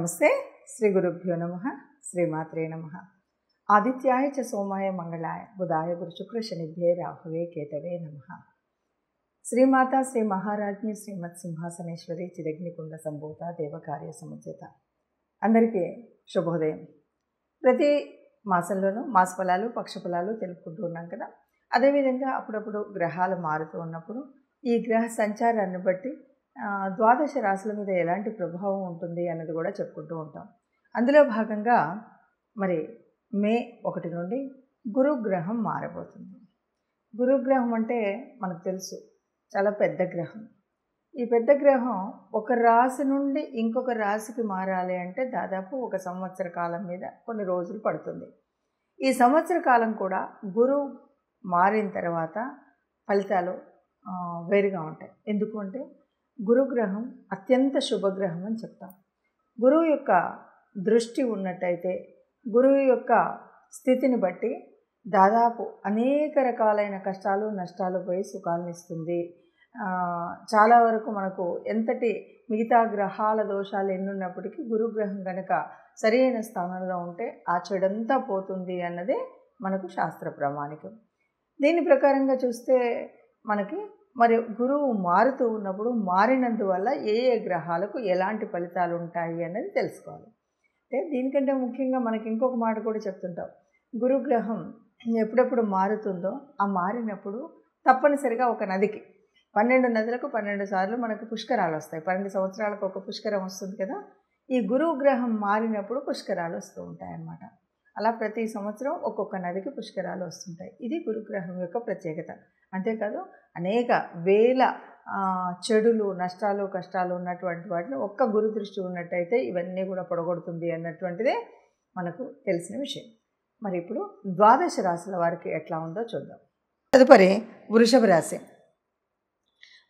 నమస్తే. శ్రీ గురుభ్యో నమః. శ్రీమాత్రే నమః. ఆదిత్యాయ చ సోమాయ మంగళాయ బుధాయ గురు శుక్ర శనిభ్యే రాహువే కేతవే నమః. శ్రీమాత శ్రీ మహారాజ్ఞి శ్రీమత్ సింహాసనేశ్వరి చిదగ్నికుండ సంభూత దేవకార్య సముచిత. అందరికీ శుభోదయం. ప్రతి మాసంలోనూ మాస ఫలాలు పక్ష ఫలాలు తెలుపుకుంటూ ఉన్నాం కదా. అదేవిధంగా అప్పుడప్పుడు గ్రహాలు మారుతూ ఉన్నప్పుడు ఈ గ్రహ సంచారాన్ని బట్టి ద్వాదశ రాశుల మీద ఎలాంటి ప్రభావం ఉంటుంది అన్నది కూడా చెప్పుకుంటూ ఉంటాం. అందులో భాగంగా మరి మే 1 నుండి గురుగ్రహం మారబోతుంది. గురుగ్రహం అంటే మనకు తెలుసు చాలా పెద్ద గ్రహం. ఈ పెద్ద గ్రహం ఒక రాశి నుండి ఇంకొక రాశికి మారాలి అంటే దాదాపు 1 సంవత్సర కాలం మీద కొన్ని రోజులు పడుతుంది. ఈ సంవత్సర కాలం కూడా గురువు మారిన తర్వాత ఫలితాలు వేరుగా ఉంటాయి. ఎందుకు అంటే గురుగ్రహం అత్యంత శుభగ్రహం అని చెప్తాం. గురువు యొక్క దృష్టి ఉన్నట్టయితే గురువు యొక్క స్థితిని బట్టి దాదాపు అనేక రకాలైన కష్టాలు నష్టాలు పోయి సుఖాలను ఇస్తుంది. చాలా వరకు మనకు ఎంతటి మిగతా గ్రహాల దోషాలు ఎన్నున్నప్పటికీ గురుగ్రహం కనుక సరైన స్థానంలో ఉంటే ఆ చెడంతా పోతుంది అన్నదే మనకు శాస్త్ర ప్రామాణికం. దీని ప్రకారంగా చూస్తే మనకి మరి గురువు మారుతూ ఉన్నప్పుడు మారినందువల్ల ఏ ఏ గ్రహాలకు ఎలాంటి ఫలితాలు ఉంటాయి అన్నది తెలుసుకోవాలి. అంటే దీనికంటే ముఖ్యంగా మనకి ఇంకొక మాట కూడా చెప్తుంటాం. గురుగ్రహం ఎప్పుడెప్పుడు మారుతుందో ఆ మారినప్పుడు తప్పనిసరిగా ఒక నదికి 12 నదులకు 12 సార్లు మనకు పుష్కరాలు వస్తాయి. 12 సంవత్సరాలకు ఒక పుష్కరం వస్తుంది కదా. ఈ గురువు గ్రహం మారినప్పుడు పుష్కరాలు వస్తూ ఉంటాయి అన్నమాట. అలా ప్రతి సంవత్సరం ఒక్కొక్క నదికి పుష్కరాలు వస్తుంటాయి. ఇది గురుగ్రహం యొక్క ప్రత్యేకత. అంతేకాదు అనేక వేల చెడులు నష్టాలు కష్టాలు ఉన్నటువంటి వాటిని ఒక్క గురు దృష్టి ఉన్నట్టయితే ఇవన్నీ కూడా పొడగొడుతుంది అన్నటువంటిదే మనకు తెలిసిన విషయం. మరి ఇప్పుడు ద్వాదశ రాశుల వారికి ఎట్లా ఉందో చూద్దాం. తదుపరి వృషభ రాశి.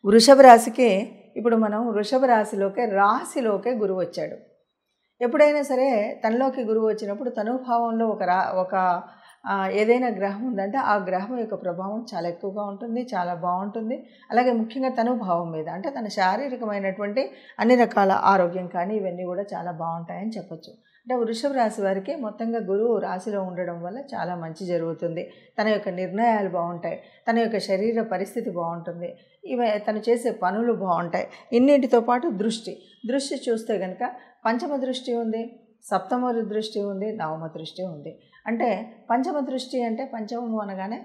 వృషభ రాశికి ఇప్పుడు మనం వృషభ రాశిలోకే గురువు వచ్చాడు. ఎప్పుడైనా సరే తనలోకి గురువు వచ్చినప్పుడు తనుభావంలో ఒక ఏదైనా గ్రహం ఉందంటే ఆ గ్రహం యొక్క ప్రభావం చాలా ఎక్కువగా ఉంటుంది, చాలా బాగుంటుంది. అలాగే ముఖ్యంగా తనుభావం మీద అంటే తన శారీరకమైనటువంటి అన్ని రకాల ఆరోగ్యం కానీ ఇవన్నీ కూడా చాలా బాగుంటాయని చెప్పచ్చు. అంటే వృషభ రాశి వారికి మొత్తంగా గురువు రాశిలో ఉండడం వల్ల చాలా మంచి జరుగుతుంది. తన యొక్క నిర్ణయాలు బాగుంటాయి, తన యొక్క శరీర పరిస్థితి బాగుంటుంది, తను చేసే పనులు బాగుంటాయి. ఇన్నింటితో పాటు దృష్టి చూస్తే కనుక పంచమ దృష్టి ఉంది, సప్తమ దృష్టి ఉంది, నవమ దృష్టి ఉంది. అంటే పంచమ దృష్టి అంటే పంచమము అనగానే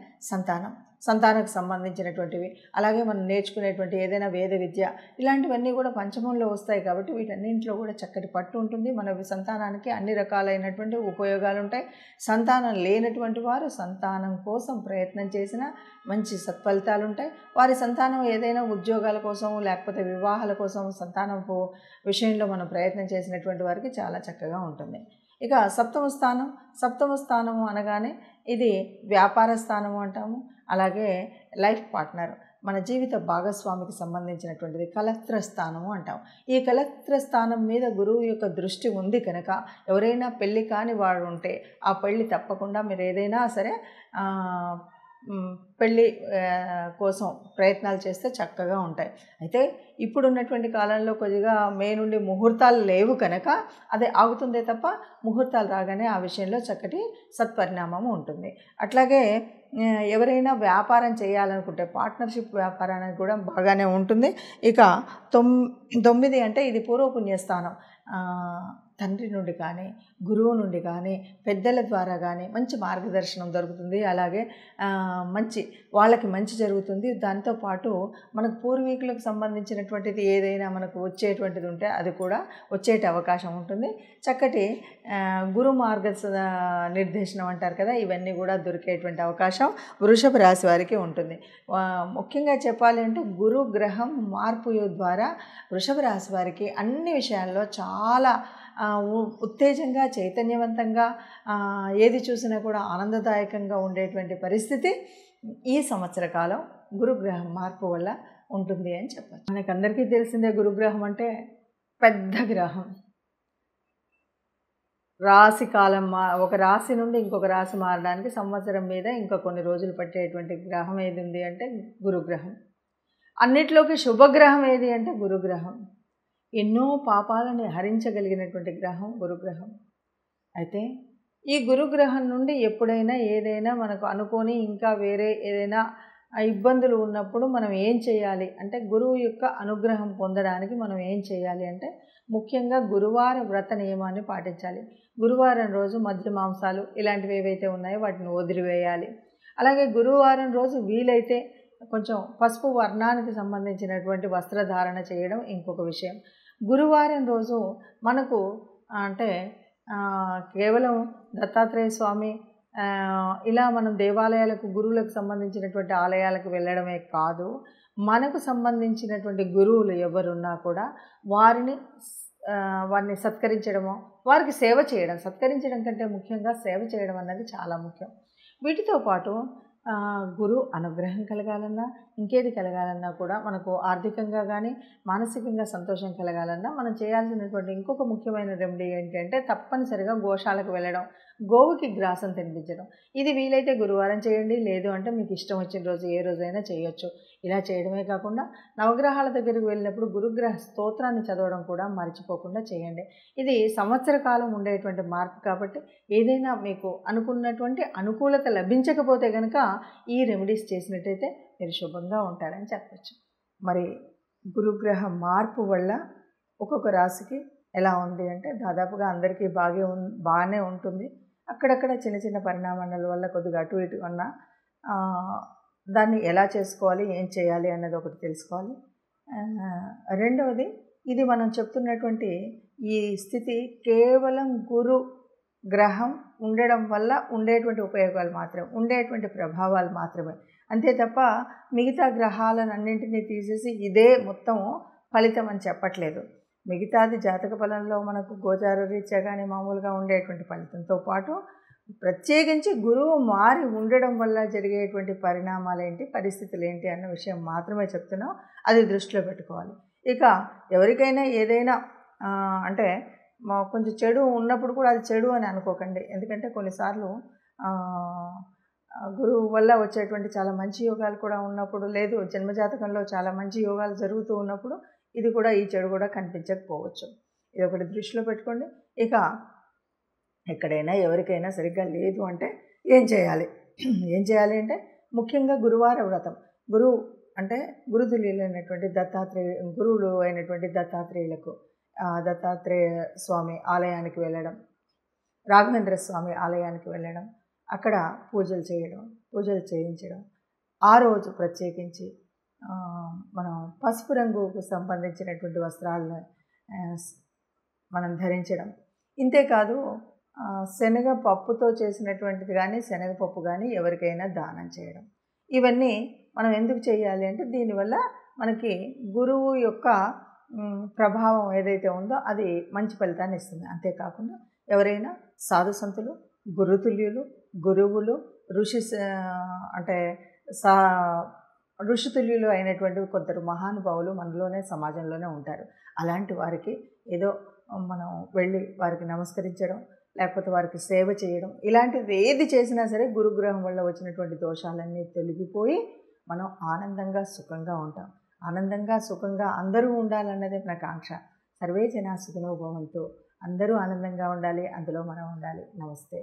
సంతానానికి సంబంధించినటువంటివి, అలాగే మనం నేర్చుకునేటువంటి ఏదైనా వేద విద్య ఇలాంటివన్నీ కూడా పంచమంలో వస్తాయి. కాబట్టి వీటన్నింటిలో కూడా చక్కటి పట్టు ఉంటుంది. మన సంతానానికి అన్ని రకాలైనటువంటి ఉపయోగాలు ఉంటాయి. సంతానం లేనటువంటి వారు సంతానం కోసం ప్రయత్నం చేసినా మంచి సత్ఫలితాలు ఉంటాయి. వారి సంతానం ఏదైనా ఉద్యోగాల కోసం లేకపోతే వివాహాల కోసం సంతానపు విషయంలో మనం ప్రయత్నం చేసినటువంటి వారికి చాలా చక్కగా ఉంటుంది. ఇక సప్తమ స్థానము అనగానే ఇది వ్యాపార స్థానము అంటాము. అలాగే లైఫ్ పార్ట్నర్ మన జీవిత భాగస్వామికి సంబంధించినటువంటిది కలత్ర స్థానము అంటాం. ఈ కలత్ర స్థానం మీద గురువు యొక్క దృష్టి ఉంది కనుక ఎవరైనా పెళ్ళి కాని వాడు ఉంటే ఆ పెళ్ళి తప్పకుండా మీరు ఏదైనా సరే పెళ్ళి కోసం ప్రయత్నాలు చేస్తే చక్కగా ఉంటాయి. అయితే ఇప్పుడున్నటువంటి కాలంలో కొద్దిగా మే నుండి ముహూర్తాలు లేవు కనుక అదే ఆగుతుందే తప్ప ముహూర్తాలు రాగానే ఆ విషయంలో చక్కటి సత్పరిణామం ఉంటుంది. అట్లాగే ఎవరైనా వ్యాపారం చేయాలనుకుంటే పార్ట్నర్షిప్ వ్యాపారానికి కూడా బాగానే ఉంటుంది. ఇక 9 అంటే ఇది పూర్వపుణ్యస్థానం. తండ్రి నుండి కానీ గురువు నుండి కానీ పెద్దల ద్వారా కానీ మంచి మార్గదర్శనం దొరుకుతుంది. అలాగే వాళ్ళకి మంచి జరుగుతుంది. దాంతోపాటు మనకు పూర్వీకులకు సంబంధించినటువంటిది ఏదైనా మనకు వచ్చేటువంటిది ఉంటే అది కూడా వచ్చేటి అవకాశం ఉంటుంది. చక్కటి గురు మార్గ నిర్దేశనం అంటారు కదా, ఇవన్నీ కూడా దొరికేటువంటి అవకాశం వృషభ రాశి వారికి ఉంటుంది. ముఖ్యంగా చెప్పాలి అంటే గురు గ్రహం మార్పు ద్వారా వృషభ రాశి వారికి అన్ని విషయాల్లో చాలా ఉత్తేజంగా చైతన్యవంతంగా ఏది చూసినా కూడా ఆనందదాయకంగా ఉండేటువంటి పరిస్థితి ఈ సంవత్సర కాలం గురుగ్రహం మార్పు వల్ల ఉంటుంది అని చెప్పచ్చు. మనకందరికీ తెలిసిందే గురుగ్రహం అంటే పెద్ద గ్రహం. రాశి కాలం ఒక రాశి నుండి ఇంకొక రాశి మారడానికి సంవత్సరం మీద ఇంకా కొన్ని రోజులు పట్టేటువంటి గ్రహం ఏది ఉంది అంటే గురుగ్రహం. అన్నిట్లోకి శుభగ్రహం ఏది అంటే గురుగ్రహం. ఎన్నో పాపాలని హరించగలిగినటువంటి గ్రహం గురుగ్రహం. అయితే ఈ గురుగ్రహం నుండి ఎప్పుడైనా ఏదైనా మనకు అనుకోని ఇంకా వేరే ఏదైనా ఇబ్బందులు ఉన్నప్పుడు మనం ఏం చేయాలి అంటే, గురువు యొక్క అనుగ్రహం పొందడానికి మనం ఏం చేయాలి అంటే, ముఖ్యంగా గురువార వ్రత నియమాన్ని పాటించాలి. గురువారం రోజు మద్య మాంసాలు ఇలాంటివి ఏవైతే ఉన్నాయో వాటిని వదిలివేయాలి. అలాగే గురువారం రోజు వీలైతే కొంచెం పసుపు వర్ణానికి సంబంధించినటువంటి వస్త్రధారణ చేయడం ఇంకొక విషయం. గురువారం రోజు మనకు అంటే కేవలం దత్తాత్రేయ స్వామి ఇలా మనం దేవాలయాలకు గురువులకు సంబంధించినటువంటి ఆలయాలకు వెళ్ళడమే కాదు, మనకు సంబంధించినటువంటి గురువులు ఎవరున్నా కూడా వారిని సత్కరించడము, వారికి సేవ చేయడం, సత్కరించడం కంటే ముఖ్యంగా సేవ చేయడం అన్నది చాలా ముఖ్యం. వీటితో పాటు గురు అనుగ్రహం కలగాలన్నా, ఇంకేది కలగాలన్నా కూడా మనకు ఆర్థికంగా కానీ మానసికంగా సంతోషం కలగాలన్నా మనం చేయాల్సినటువంటి ఇంకొక ముఖ్యమైన రెమెడీ ఏంటంటే, తప్పనిసరిగా గోశాలకు వెళ్ళడం, గోవుకి గ్రాసం తినిపించడం. ఇది వీలైతే గురువారం చేయండి, లేదు అంటే మీకు ఇష్టం వచ్చిన రోజు ఏ రోజైనా చేయొచ్చు. ఇలా చేయడమే కాకుండా నవగ్రహాల దగ్గరికి వెళ్ళినప్పుడు గురుగ్రహ స్తోత్రాన్ని చదవడం కూడా మర్చిపోకుండా చేయండి. ఇది సంవత్సర కాలం ఉండేటువంటి మార్పు కాబట్టి ఏదైనా మీకు అనుకున్నటువంటి అనుకూలత లభించకపోతే కనుక ఈ రెమెడీస్ చేసినట్టయితే మీరు శుభంగా ఉంటారని చెప్పచ్చు. మరి గురుగ్రహ మార్పు వల్ల ఒక్కొక్క రాశికి ఎలా ఉంది అంటే, దాదాపుగా అందరికీ బాగానే ఉంటుంది. అక్కడక్కడ చిన్న చిన్న పరిణామాల వల్ల కొద్దిగా అటు ఇటు ఉన్న దాన్ని ఎలా చేసుకోవాలి, ఏం చేయాలి అన్నది ఒకటి తెలుసుకోవాలి. రెండవది, ఇది మనం చెప్తున్నటువంటి ఈ స్థితి కేవలం గురు గ్రహం ఉండడం వల్ల ఉండేటువంటి ఉపయోగాలు మాత్రమే, ఉండేటువంటి ప్రభావాలు మాత్రమే. అంతే తప్ప మిగతా గ్రహాలన్నింటినీ తీసేసి ఇదే మొత్తం ఫలితం అని చెప్పట్లేదు. మిగతాది జాతక ఫలంలో మనకు గోచార రీత్యా కానీ మామూలుగా ఉండేటువంటి ఫలితంతో పాటు ప్రత్యేకించి గురువు మారి ఉండడం వల్ల జరిగేటువంటి పరిణామాలు ఏంటి, పరిస్థితులు ఏంటి అన్న విషయం మాత్రమే చెప్తున్నాం. అది దృష్టిలో పెట్టుకోవాలి. ఇక ఎవరికైనా ఏదైనా అంటే కొంచెం చెడు ఉన్నప్పుడు కూడా అది చెడు అని అనుకోకండి. ఎందుకంటే కొన్నిసార్లు గురువు వల్ల వచ్చేటువంటి చాలా మంచి యోగాలు కూడా ఉన్నప్పుడు, లేదు జన్మజాతకంలో చాలా మంచి యోగాలు జరుగుతూ ఉన్నప్పుడు ఇది కూడా, ఈ చెడు కూడా కనిపించకపోవచ్చు. ఇది ఒకటి దృష్టిలో పెట్టుకోండి. ఇక ఎక్కడైనా ఎవరికైనా సరిగ్గా లేదు అంటే ఏం చేయాలి అంటే, ముఖ్యంగా గురువార వ్రతం. గురువు అంటే గురుతుల్యులైనటువంటి గురువులు అయినటువంటి దత్తాత్రేయులకు దత్తాత్రేయ స్వామి ఆలయానికి వెళ్ళడం, రాఘవేంద్ర స్వామి ఆలయానికి వెళ్ళడం, అక్కడ పూజలు చేయించడం. ఆ రోజు ప్రత్యేకించి మనం పసుపు రంగుకు సంబంధించినటువంటి వస్త్రాలను మనం ధరించడం. ఇంతేకాదు శనగపప్పుతో చేసినటువంటిది కానీ, శనగపప్పు కానీ ఎవరికైనా దానం చేయడం. ఇవన్నీ మనం ఎందుకు చేయాలి అంటే, దీనివల్ల మనకి గురువు యొక్క ప్రభావం ఏదైతే ఉందో అది మంచి ఫలితాన్ని ఇస్తుంది. అంతేకాకుండా ఎవరైనా సాధు సంతులు, గురుతుల్యులు, గురువులు, ఋషితుల్యులు అయినటువంటి కొందరు మహానుభావులు మనలోనే సమాజంలోనే ఉంటారు. అలాంటి వారికి ఏదో మనం వెళ్ళి వారికి నమస్కరించడం, లేకపోతే వారికి సేవ చేయడం, ఇలాంటిది ఏది చేసినా సరే గురుగ్రహం వల్ల వచ్చినటువంటి దోషాలన్నీ తొలగిపోయి మనం ఆనందంగా సుఖంగా ఉంటాం. ఆనందంగా సుఖంగా అందరూ ఉండాలన్నదే మన కాంక్ష. సర్వే జనా సుఖినో భవంతు. అందరూ ఆనందంగా ఉండాలి, అందులో మనం ఉండాలి. నమస్తే.